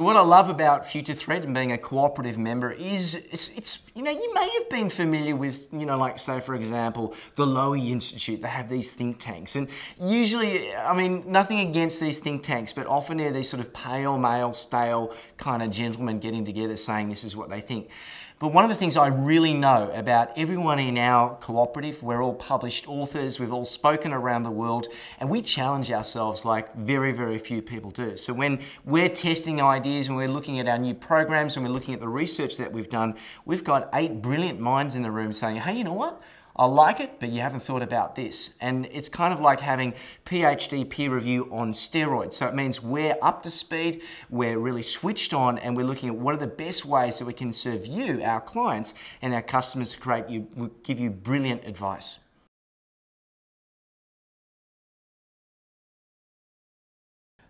What I love about Future Thread and being a cooperative member is it's you know, you may have been familiar with, you know, like say for example, the Lowy Institute. They have these think tanks, and usually, I mean, nothing against these think tanks, but often they're these sort of pale, male, stale kind of gentlemen getting together saying this is what they think. But one of the things I really know about everyone in our cooperative, we're all published authors, we've all spoken around the world, and we challenge ourselves like very, very few people do. So when we're testing ideas, when we're looking at our new programs, when we're looking at the research that we've done, we've got 8 brilliant minds in the room saying, hey, you know what? I like it, but you haven't thought about this. And it's kind of like having PhD peer review on steroids. So it means we're up to speed, we're really switched on, and we're looking at what are the best ways that we can serve you, our clients, and our customers to give you brilliant advice.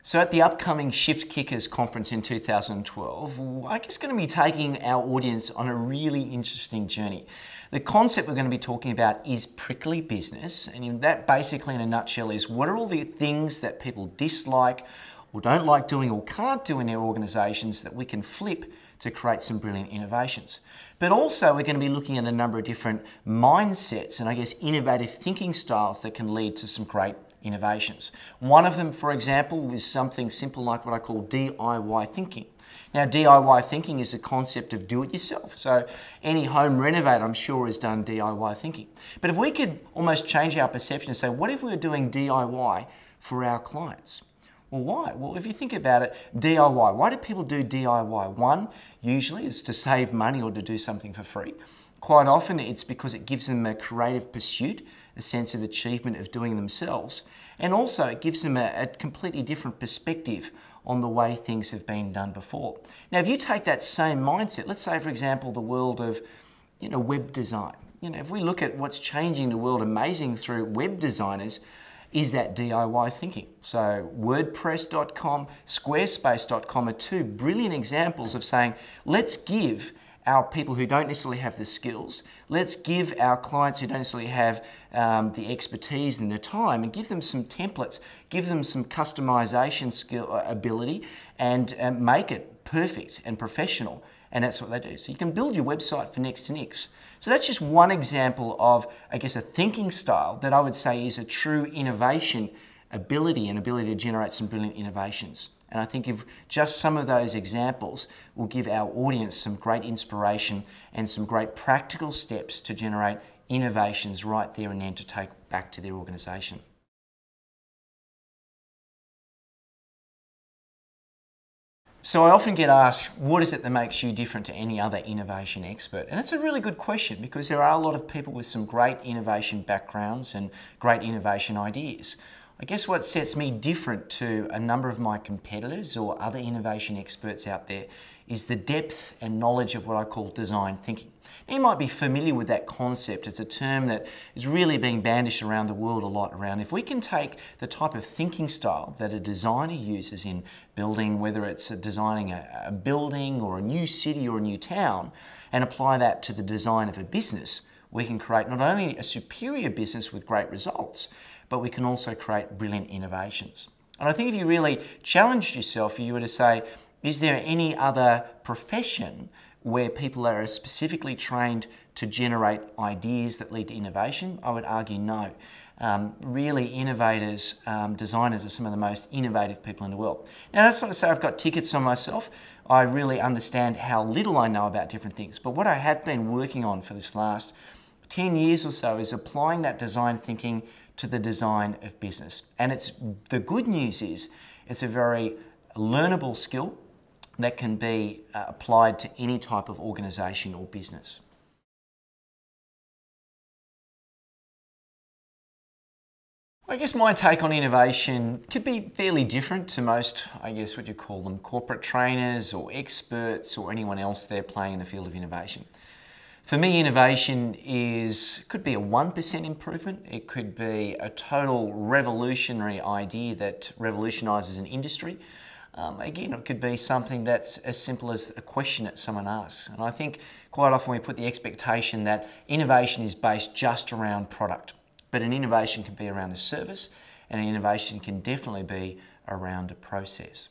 So at the upcoming Shiftkickers conference in 2012, I guess going to be taking our audience on a really interesting journey. The concept we're going to be talking about is prickly business, and that basically in a nutshell is what are all the things that people dislike or don't like doing or can't do in their organisations that we can flip to create some brilliant innovations. But also we're going to be looking at a number of different mindsets and I guess innovative thinking styles that can lead to some great innovations. One of them, for example, is something simple like what I call DIY thinking. Now, DIY thinking is a concept of do-it-yourself. So any home renovator, I'm sure, has done DIY thinking. But if we could almost change our perception and say, what if we were doing DIY for our clients? Well, why? Well, if you think about it, DIY, why do people do DIY? One, usually is to save money or to do something for free. Quite often it's because it gives them a creative pursuit, a sense of achievement of doing themselves, and also it gives them a completely different perspective on the way things have been done before. Now, if you take that same mindset, let's say, for example, the world of, you know, web design. You know, if we look at what's changing the world amazing through web designers, is that DIY thinking. So WordPress.com, Squarespace.com are 2 brilliant examples of saying, let's give our people who don't necessarily have the skills, let's give our clients who don't necessarily have the expertise and the time, and give them some templates, give them some customization ability, and make it perfect and professional. And that's what they do. So you can build your website for next to nix. So that's just one example of, I guess, a thinking style that I would say is a true innovation ability and ability to generate some brilliant innovations. And I think if just some of those examples will give our audience some great inspiration and some great practical steps to generate innovations right there and then to take back to their organisation. So I often get asked, what is it that makes you different to any other innovation expert? And it's a really good question because there are a lot of people with some great innovation backgrounds and great innovation ideas. I guess what sets me different to a number of my competitors or other innovation experts out there is the depth and knowledge of what I call design thinking. Now, you might be familiar with that concept. It's a term that is really being bandished around the world a lot around. If we can take the type of thinking style that a designer uses in building, whether it's designing a building or a new city or a new town, and apply that to the design of a business, we can create not only a superior business with great results, but we can also create brilliant innovations. And I think if you really challenged yourself, if you were to say, is there any other profession where people are specifically trained to generate ideas that lead to innovation? I would argue no. Really, innovators, designers are some of the most innovative people in the world. Now, that's not to say I've got tickets on myself. I really understand how little I know about different things. But what I have been working on for this last 10 years or so is applying that design thinking to the design of business. And the good news is it's a very learnable skill that can be applied to any type of organisation or business. I guess my take on innovation could be fairly different to most, I guess what you call them, corporate trainers or experts or anyone else there playing in the field of innovation. For me, innovation could be a 1% improvement. It could be a total revolutionary idea that revolutionises an industry. Again, it could be something that's as simple as a question that someone asks. And I think quite often we put the expectation that innovation is based just around product. But an innovation can be around a service, and an innovation can definitely be around a process.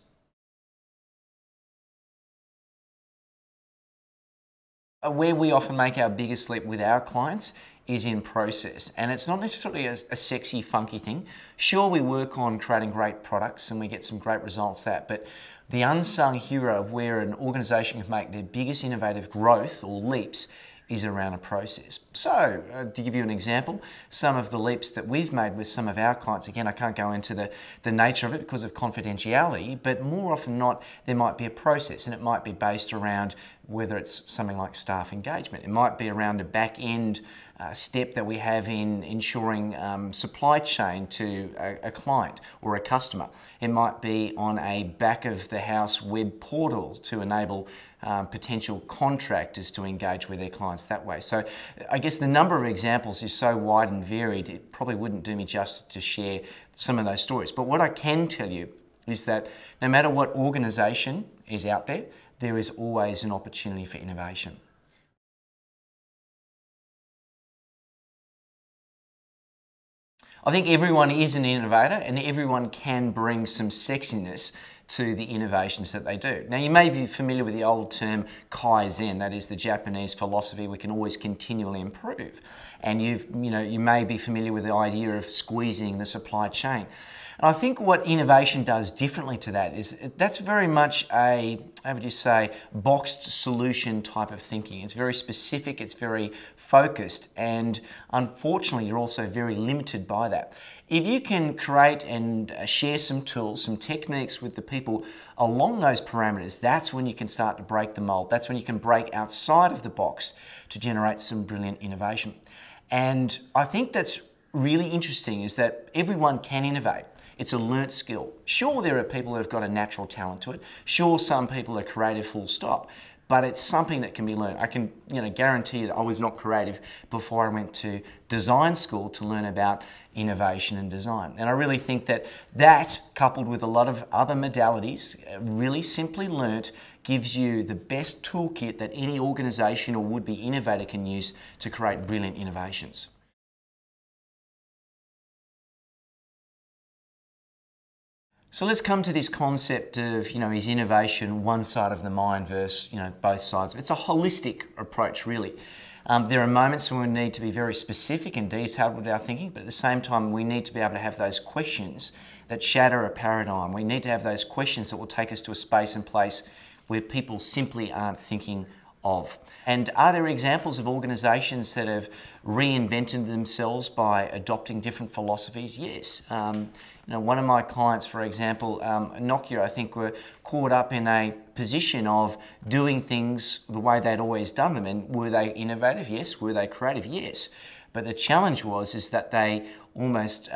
Where we often make our biggest leap with our clients is in process. And it's not necessarily a sexy, funky thing. Sure, we work on creating great products and we get some great results there, but the unsung hero of where an organisation can make their biggest innovative growth or leaps is around a process. So, to give you an example, some of the leaps that we've made with some of our clients, again, I can't go into the nature of it because of confidentiality, but more often than not, there might be a process, and it might be based around whether it's something like staff engagement. It might be around a back-end step that we have in ensuring supply chain to a client or a customer. It might be on a back-of-the-house web portal to enable potential contractors to engage with their clients that way. So I guess the number of examples is so wide and varied, it probably wouldn't do me justice to share some of those stories. But what I can tell you is that no matter what organisation is out there, there is always an opportunity for innovation. I think everyone is an innovator and everyone can bring some sexiness to the innovations that they do. Now, you may be familiar with the old term Kaizen, that is the Japanese philosophy, we can always continually improve. And you may be familiar with the idea of squeezing the supply chain. And I think what innovation does differently to that is that's very much a, how would you say, boxed solution type of thinking. It's very specific, it's very focused, and unfortunately you're also very limited by that. If you can create and share some tools, some techniques with the people along those parameters, that's when you can start to break the mold. That's when you can break outside of the box to generate some brilliant innovation. And I think that's really interesting is that everyone can innovate. It's a learnt skill. Sure, there are people that have got a natural talent to it. Sure, some people are creative full stop, but it's something that can be learned. I can guarantee that I was not creative before I went to design school to learn about innovation and design. And I really think that that, coupled with a lot of other modalities, really simply learnt, gives you the best toolkit that any organisation or would-be innovator can use to create brilliant innovations. So let's come to this concept of, is innovation one side of the mind versus, both sides. It's a holistic approach, really. There are moments when we need to be very specific and detailed with our thinking, but at the same time, we need to be able to have those questions that shatter a paradigm. We need to have those questions that will take us to a space and place where people simply aren't thinking of. And are there examples of organisations that have reinvented themselves by adopting different philosophies? Yes. One of my clients, for example, Nokia, I think, were caught up in a position of doing things the way they'd always done them. And were they innovative? Yes. Were they creative? Yes. But the challenge is that they almost,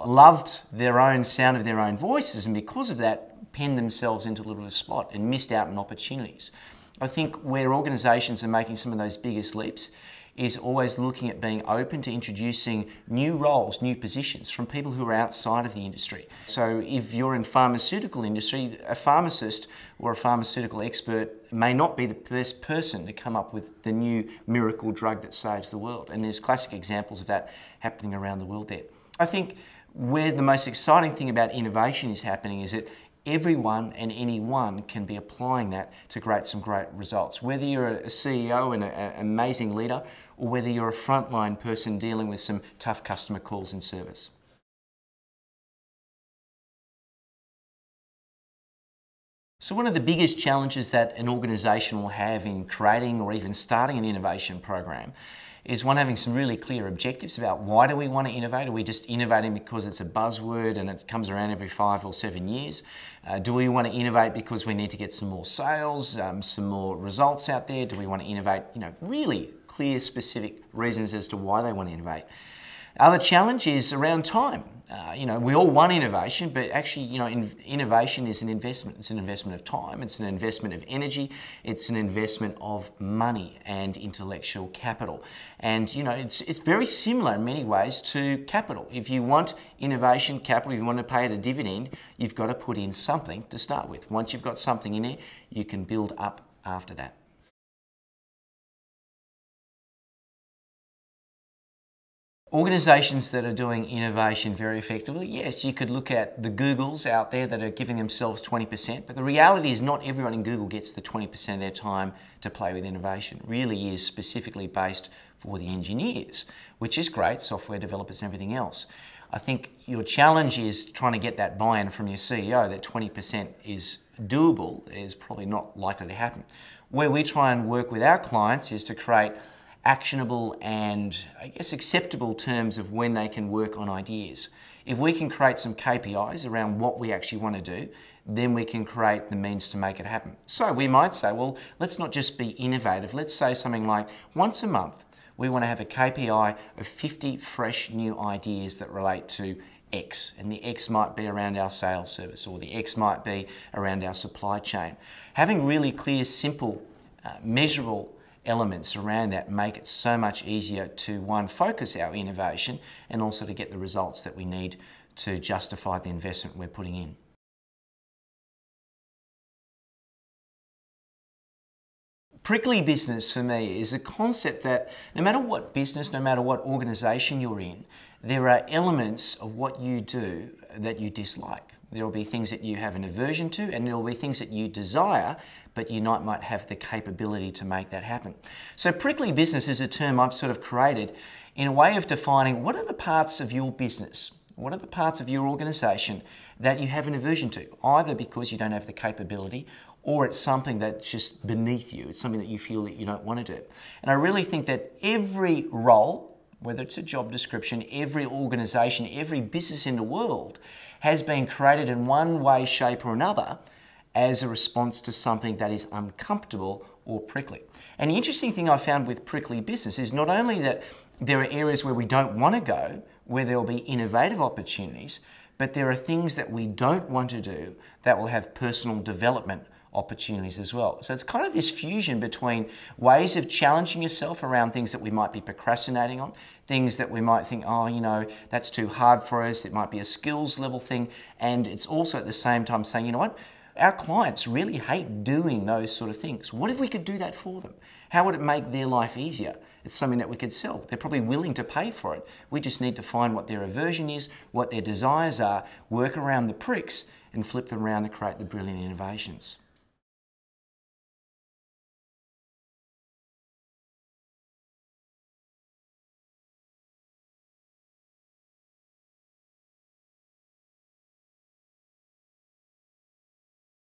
loved their own sound of their own voices, and because of that, penned themselves into a little spot and missed out on opportunities. I think where organisations are making some of those biggest leaps is always looking at being open to introducing new roles, new positions from people who are outside of the industry. So if you're in pharmaceutical industry, a pharmacist or a pharmaceutical expert may not be the best person to come up with the new miracle drug that saves the world. And there's classic examples of that happening around the world there. I think where the most exciting thing about innovation is happening is that everyone and anyone can be applying that to create some great results. Whether you're a CEO and an amazing leader, or whether you're a frontline person dealing with some tough customer calls and service. So one of the biggest challenges that an organisation will have in creating or even starting an innovation program is one having some really clear objectives about why do we want to innovate? Are we just innovating because it's a buzzword and it comes around every 5 or 7 years? Do we want to innovate because we need to get some more sales, some more results out there? Do we want to innovate, really clear, specific reasons as to why they want to innovate? Other challenge is around time. We all want innovation, but actually, innovation is an investment. It's an investment of time, it's an investment of energy, it's an investment of money and intellectual capital. And, it's very similar in many ways to capital. If you want innovation capital, if you want to pay it a dividend, you've got to put in something to start with. Once you've got something in there, you can build up after that. Organisations that are doing innovation very effectively, yes, you could look at the Googles out there that are giving themselves 20%, but the reality is not everyone in Google gets the 20% of their time to play with innovation. It really is specifically based for the engineers, which is great, software developers and everything else. I think your challenge is trying to get that buy-in from your CEO that 20% is doable, is probably not likely to happen. Where we try and work with our clients is to create actionable and, I guess, acceptable terms of when they can work on ideas. If we can create some KPIs around what we actually want to do, then we can create the means to make it happen. So we might say, well, let's not just be innovative. Let's say something like once a month, we want to have a KPI of 50 fresh new ideas that relate to X. And the X might be around our sales service, or the X might be around our supply chain. Having really clear, simple, measurable elements around that make it so much easier to, one, focus our innovation and also to get the results that we need to justify the investment we're putting in. Prickly business for me is a concept that no matter what business, no matter what organisation you're in, there are elements of what you do that you dislike. There will be things that you have an aversion to, and there will be things that you desire, but you might have the capability to make that happen. So prickly business is a term I've sort of created in a way of defining what are the parts of your business, what are the parts of your organisation that you have an aversion to, either because you don't have the capability or it's something that's just beneath you, it's something that you feel that you don't want to do. And I really think that every role, whether it's a job description, every organisation, every business in the world has been created in one way, shape or another as a response to something that is uncomfortable or prickly. And the interesting thing I found with prickly business is not only that there are areas where we don't want to go, where there will be innovative opportunities, but there are things that we don't want to do that will have personal development opportunities as well. So it's kind of this fusion between ways of challenging yourself around things that we might be procrastinating on, things that we might think, oh, you know, that's too hard for us. It might be a skills level thing. And it's also at the same time saying, you know what? Our clients really hate doing those sort of things. What if we could do that for them? How would it make their life easier? It's something that we could sell. They're probably willing to pay for it. We just need to find what their aversion is, what their desires are, work around the pricks, and flip them around to create the brilliant innovations.